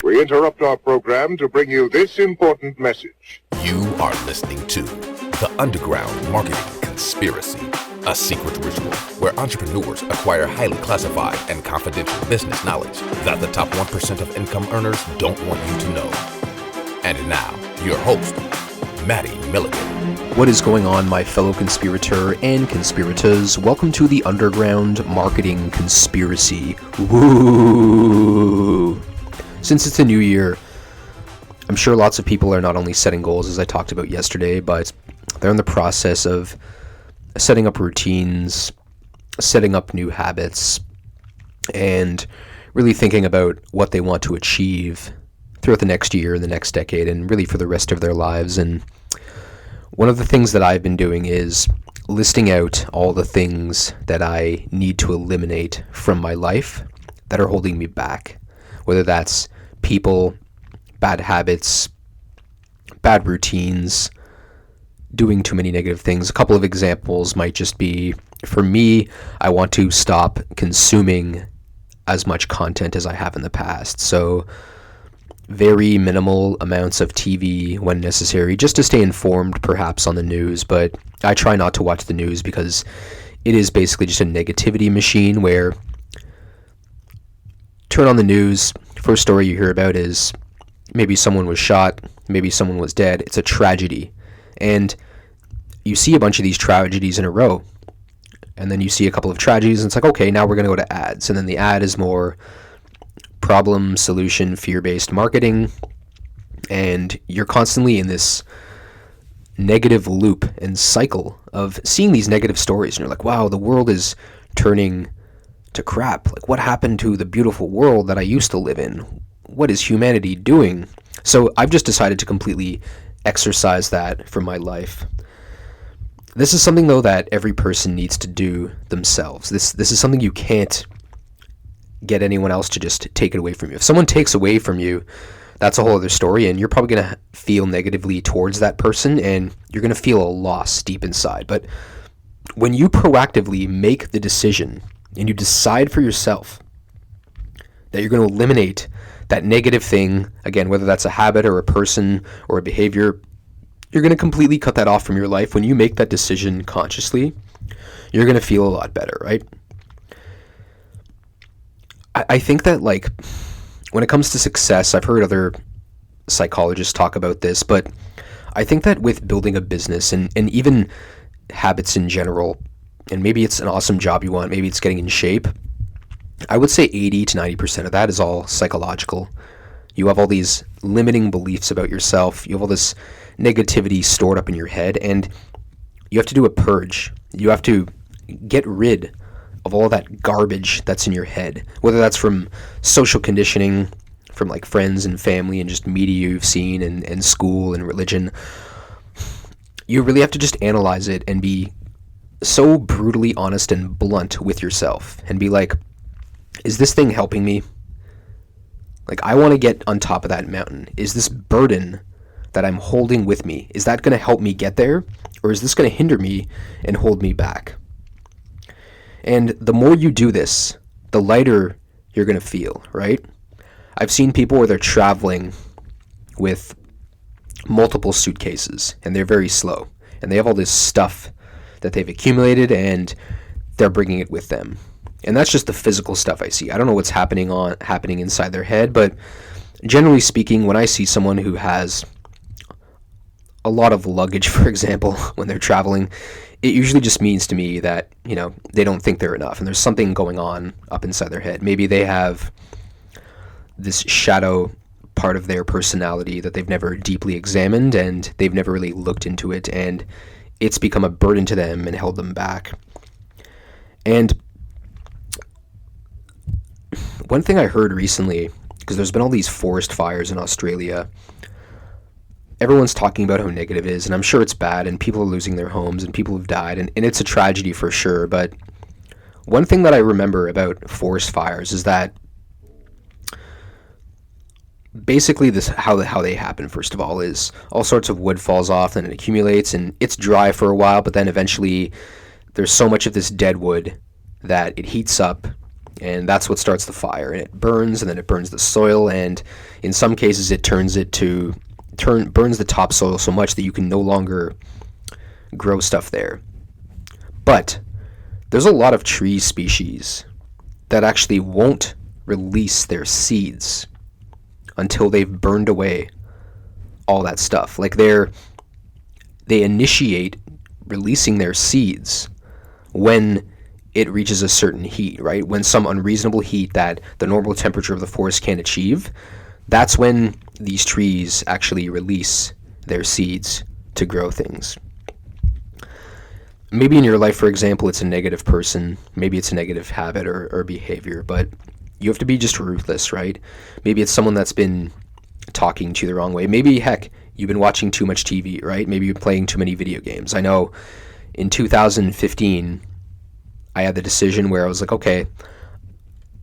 We interrupt our program to bring you this important message. You are listening to The Underground Marketing Conspiracy, a secret ritual where entrepreneurs acquire highly classified and confidential business knowledge that the top 1% of income earners don't want you to know. And now, your host, Maddie Milligan. What is going on, my fellow conspirator and conspirators? Welcome to the Underground Marketing Conspiracy. Woo! Since it's a new year, I'm sure lots of people are not only setting goals, as I talked about yesterday, but they're in the process of setting up routines, setting up new habits, and really thinking about what they want to achieve throughout the next year and the next decade, and really for the rest of their lives. And one of the things that I've been doing is listing out all the things that I need to eliminate from my life that are holding me back. Whether that's people, bad habits, bad routines, doing too many negative things. A couple of examples might just be, for me, I want to stop consuming as much content as I have in the past. So very minimal amounts of TV when necessary, just to stay informed perhaps on the news. But I try not to watch the news because it is basically just a negativity machine where turn on the news, first story you hear about is maybe someone was shot, maybe someone was dead. It's a tragedy. And you see a bunch of these tragedies in a row. And then you see a couple of tragedies and it's like, okay, now we're going to go to ads. And then the ad is more problem, solution, fear-based marketing. And you're constantly in this negative loop and cycle of seeing these negative stories. And you're like, wow, the world is turning to crap. Like, what happened to the beautiful world that I used to live in? What is humanity doing? So I've just decided to completely exercise that from my life. This is something, though, that every person needs to do themselves. This is something you can't get anyone else to just take it away from you. If someone takes away from you, that's a whole other story, and you're probably going to feel negatively towards that person, and you're going to feel a loss deep inside. But when you proactively make the decision and you decide for yourself that you're going to eliminate that negative thing, again, whether that's a habit or a person or a behavior, you're going to completely cut that off from your life. When you make that decision consciously, you're going to feel a lot better, right? I think that, like, when it comes to success, I've heard other psychologists talk about this, but I think that with building a business and even habits in general, and maybe it's an awesome job you want, maybe it's getting in shape, I would say 80 to 90% of that is all psychological. You have all these limiting beliefs about yourself. You have all this negativity stored up in your head, and you have to do a purge. You have to get rid of all that garbage that's in your head, whether that's from social conditioning, from like friends and family and just media you've seen and school and religion. You really have to just analyze it and be so brutally honest and blunt with yourself and be like, is this thing helping me? Like, I want to get on top of that mountain. Is this burden that I'm holding with me, is that going to help me get there? Or is this going to hinder me and hold me back? And the more you do this, the lighter you're going to feel, right? I've seen people where they're traveling with multiple suitcases and they're very slow and they have all this stuff that they've accumulated and they're bringing it with them. And that's just the physical stuff I see. I don't know what's happening inside their head, but generally speaking, when I see someone who has a lot of luggage, for example, when they're traveling, it usually just means to me that, you know, they don't think they're enough and there's something going on up inside their head. Maybe they have this shadow part of their personality that they've never deeply examined and they've never really looked into it, and it's become a burden to them and held them back. And one thing I heard recently, because there's been all these forest fires in Australia, everyone's talking about how negative it is, and I'm sure it's bad, and people are losing their homes, and people have died, and it's a tragedy for sure. But one thing that I remember about forest fires is that basically this how they happen, first of all, is all sorts of wood falls off and it accumulates, and it's dry for a while, but then eventually there's so much of this dead wood that it heats up and that's what starts the fire, and it burns, and then it burns the soil, and in some cases it burns the topsoil so much that you can no longer grow stuff there. But there's a lot of tree species that actually won't release their seeds until they've burned away all that stuff. Like they initiate releasing their seeds when it reaches a certain heat, right? When some unreasonable heat that the normal temperature of the forest can't achieve, that's when these trees actually release their seeds to grow things. Maybe in your life, for example, it's a negative person, maybe it's a negative habit or behavior, but you have to be just ruthless, right? Maybe it's someone that's been talking to you the wrong way. Maybe, heck, you've been watching too much TV, right? Maybe you're playing too many video games. I know in 2015, I had the decision where I was like, okay,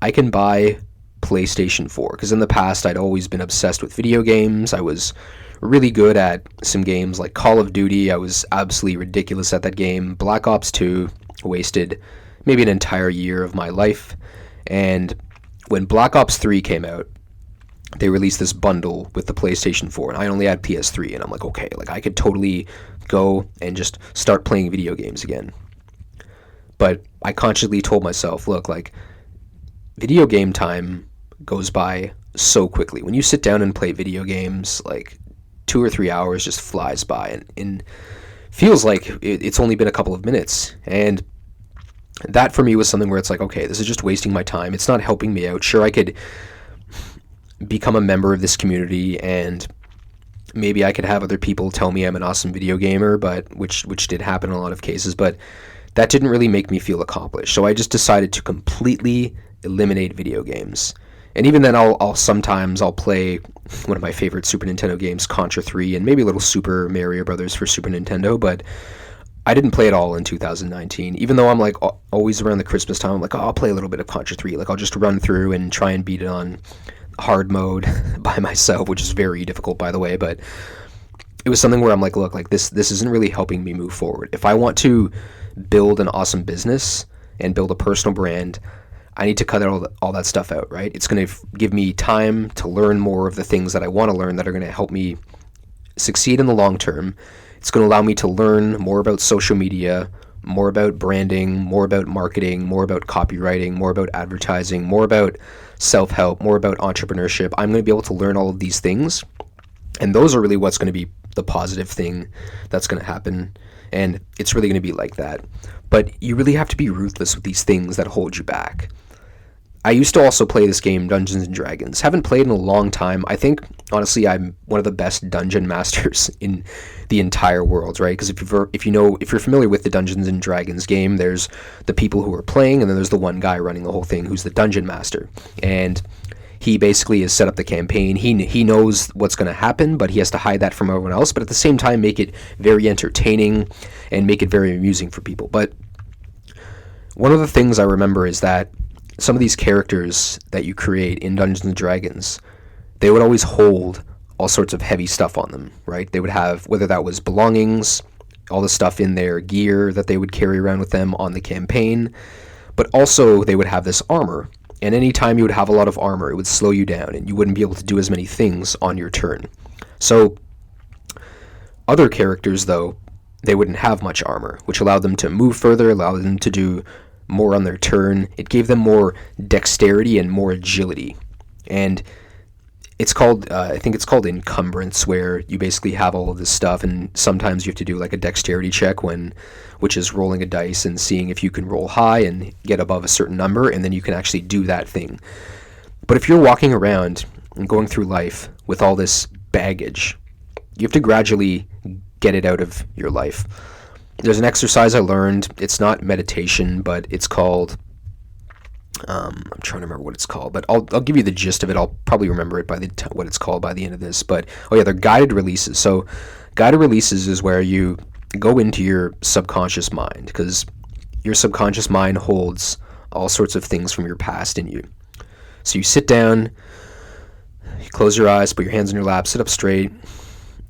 I can buy PlayStation 4, because in the past I'd always been obsessed with video games. I was really good at some games like Call of Duty. I was absolutely ridiculous at that game. Black Ops 2 wasted maybe an entire year of my life. And when Black Ops 3 came out, they released this bundle with the PlayStation 4, and I only had PS3, and I'm like, okay, like I could totally go and just start playing video games again. But I consciously told myself, look, like, video game time goes by so quickly. When you sit down and play video games, like 2 or 3 hours just flies by, and feels like it's only been a couple of minutes. And that for me was something where it's like, okay, this is just wasting my time. It's not helping me out. Sure, I could become a member of this community, and maybe I could have other people tell me I'm an awesome video gamer, but which did happen in a lot of cases, but that didn't really make me feel accomplished. So I just decided to completely eliminate video games. And even then, I'll sometimes play one of my favorite Super Nintendo games, Contra 3, and maybe a little Super Mario Brothers for Super Nintendo, but I didn't play it all in 2019. Even though I'm like always around the Christmas time, I'm like, oh, I'll play a little bit of Contra 3. Like I'll just run through and try and beat it on hard mode by myself, which is very difficult, by the way. But it was something where I'm like, look, like this isn't really helping me move forward. If I want to build an awesome business and build a personal brand, I need to cut all that stuff out, right? It's going to give me time to learn more of the things that I want to learn that are going to help me succeed in the long term. It's going to allow me to learn more about social media, more about branding, more about marketing, more about copywriting, more about advertising, more about self-help, more about entrepreneurship. I'm going to be able to learn all of these things, and those are really what's going to be the positive thing that's going to happen, and it's really going to be like that. But you really have to be ruthless with these things that hold you back. I used to also play this game, Dungeons & Dragons. Haven't played in a long time. I think, honestly, I'm one of the best dungeon masters in the entire world, right? Because if you're familiar with the Dungeons & Dragons game, there's the people who are playing, and then there's the one guy running the whole thing who's the dungeon master. And he basically has set up the campaign. He knows what's going to happen, but he has to hide that from everyone else, but at the same time make it very entertaining and make it very amusing for people. But one of the things I remember is that some of these characters that you create in Dungeons & Dragons, they would always hold all sorts of heavy stuff on them, right? They would have, whether that was belongings, all the stuff in their gear that they would carry around with them on the campaign, but also they would have this armor. And anytime you would have a lot of armor, it would slow you down, and you wouldn't be able to do as many things on your turn. So other characters, though, they wouldn't have much armor, which allowed them to move further, allowed them to do more on their turn. It gave them more dexterity and more agility. And it's called, I think it's called encumbrance, where you basically have all of this stuff, and sometimes you have to do like a dexterity check, which is rolling a dice and seeing if you can roll high and get above a certain number, and then you can actually do that thing. But if you're walking around and going through life with all this baggage, you have to gradually get it out of your life. There's an exercise I learned. It's not meditation, but it's called, I'm trying to remember what it's called, but I'll give you the gist of it. I'll probably remember it by what it's called by the end of this. But, oh yeah, they're guided releases. So guided releases is where you go into your subconscious mind, because your subconscious mind holds all sorts of things from your past in you. So you sit down, you close your eyes, put your hands on your lap, sit up straight,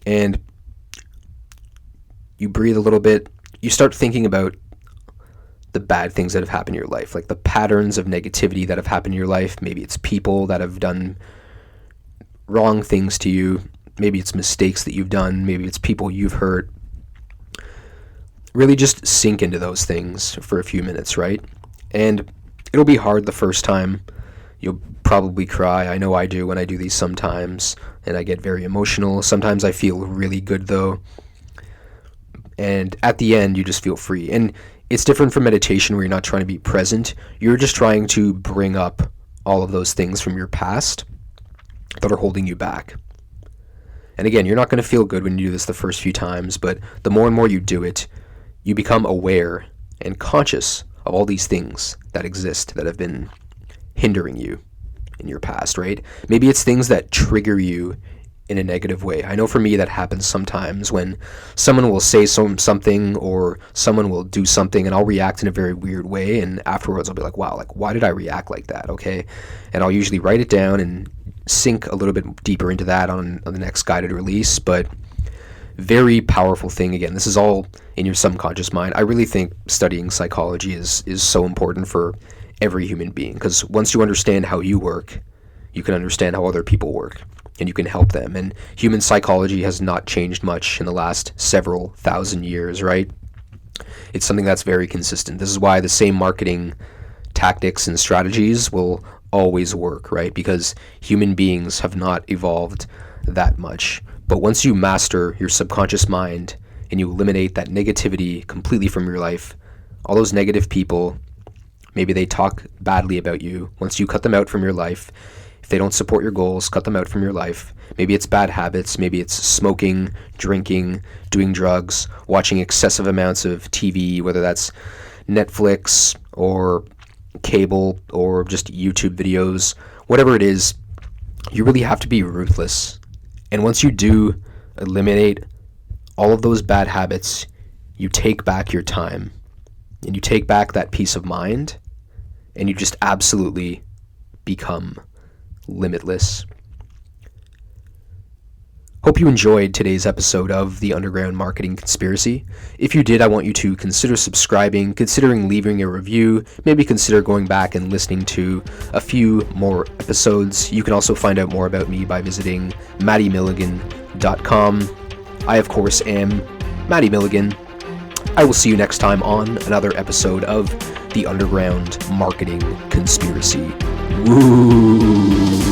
and you breathe a little bit. You start thinking about the bad things that have happened in your life, like the patterns of negativity that have happened in your life. Maybe it's people that have done wrong things to you. Maybe it's mistakes that you've done. Maybe it's people you've hurt. Really just sink into those things for a few minutes, right? And it'll be hard the first time. You'll probably cry. I know I do when I do these sometimes, and I get very emotional. Sometimes I feel really good though. And at the end, you just feel free. And it's different from meditation where you're not trying to be present. You're just trying to bring up all of those things from your past that are holding you back. And again, you're not going to feel good when you do this the first few times, but the more and more you do it, you become aware and conscious of all these things that exist that have been hindering you in your past, right? Maybe it's things that trigger you in a negative way. I know for me that happens sometimes when someone will say something or someone will do something and I'll react in a very weird way, and afterwards I'll be like, wow, like why did I react like that? Okay. And I'll usually write it down and sink a little bit deeper into that on the next guided release. But very powerful thing. Again, this is all in your subconscious mind. I really think studying psychology is so important for every human being, because once you understand how you work, you can understand how other people work and you can help them. And human psychology has not changed much in the last several thousand years, right? It's something that's very consistent. This is why the same marketing tactics and strategies will always work, right? Because human beings have not evolved that much. But once you master your subconscious mind and you eliminate that negativity completely from your life, all those negative people, maybe they talk badly about you. Once you cut them out from your life, if they don't support your goals, cut them out from your life. Maybe it's bad habits. Maybe it's smoking, drinking, doing drugs, watching excessive amounts of TV, whether that's Netflix or cable or just YouTube videos. Whatever it is, you really have to be ruthless. And once you do eliminate all of those bad habits, you take back your time and you take back that peace of mind, and you just absolutely become limitless. Hope you enjoyed today's episode of The Underground Marketing Conspiracy. If you did, I want you to consider subscribing, considering leaving a review, maybe consider going back and listening to a few more episodes. You can also find out more about me by visiting mattymilligan.com. I, of course, am Matty Milligan. I will see you next time on another episode of The Underground Marketing Conspiracy. Woo!